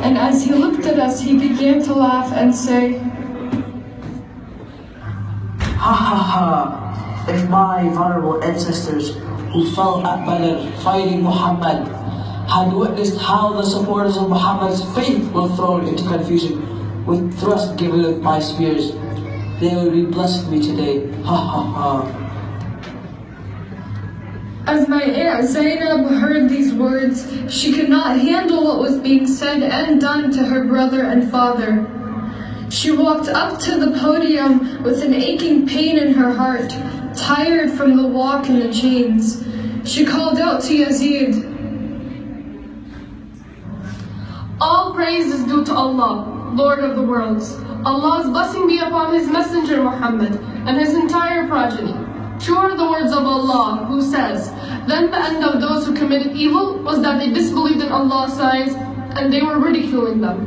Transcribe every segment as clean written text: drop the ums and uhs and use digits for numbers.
And as he looked at us, he began to laugh and say, "Ha ha ha! If my vulnerable ancestors who fell at Badr fighting Muhammad had witnessed how the supporters of Muhammad's faith were thrown into confusion with thrusts given with my spears, they would be blessing me today. Ha ha ha." As my aunt Zainab heard these words, she could not handle what was being said and done to her brother and father. She walked up to the podium with an aching pain in her heart, tired from the walk and the chains. She called out to Yazid, "All praise is due to Allah, Lord of the worlds. Allah's blessing be upon His Messenger Muhammad and his entire progeny. True are the words of Allah, who says, then the end of those who committed evil was that they disbelieved in Allah's signs and they were ridiculing them."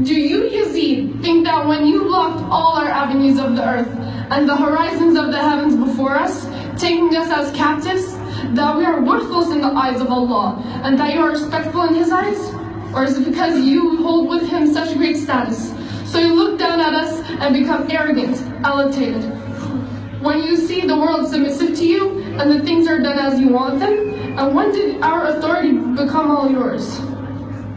Do you, Yazid, think that when you blocked all our avenues of the earth and the horizons of the heavens before us, taking us as captives, that we are worthless in the eyes of Allah and that you are respectful in His eyes? Or is it because you hold with Him such great status, so you look down at us and become arrogant, allotated? When you see the world submissive to you and the things are done as you want them, and when did our authority become all yours?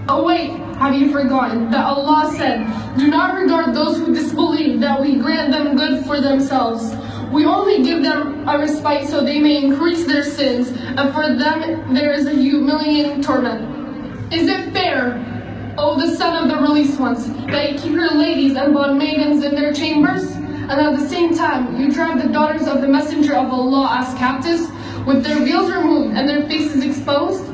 Oh wait, have you forgotten that Allah said, "Do not regard those who disbelieve that we grant them good for themselves. We only give them a respite so they may increase their sins, and for them there is a humiliating torment." Is it fair, O the son of the released ones, that you keep your ladies and bond maidens in their chambers, and at the same time you drive the daughters of the Messenger of Allah as captives, with their veils removed and their faces exposed,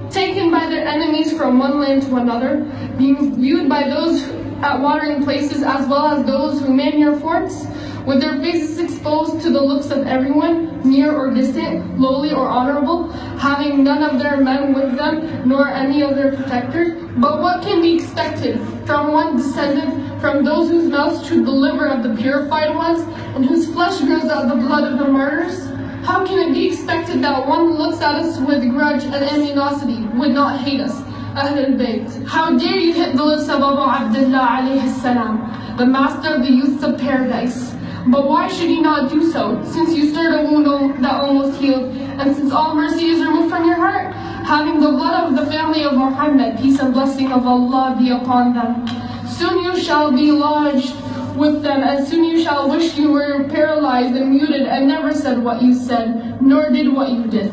taken by their enemies from one land to another, being viewed by those at watering places as well as those who man your forts, with their faces exposed to the looks of everyone, near or distant, lowly or honorable, having none of their men with them, nor any of their protectors? But what can be expected from one descended from those whose mouths chew the liver of the purified ones, and whose flesh grows out the blood of the martyrs? How can it be expected that one who looks at us with grudge and animosity would not hate us, Ahlul Bayt? How dare you hit the lips of Abu Abdullah alayhi salam, the master of the youths of paradise? But why should you not do so, since you stirred a wound that almost healed, and since all mercy is removed from your heart, having the blood of the family of Muhammad, peace and blessing of Allah be upon them? Soon you shall be lodged with them, and soon you shall wish you were paralyzed and muted and never said what you said, nor did what you did.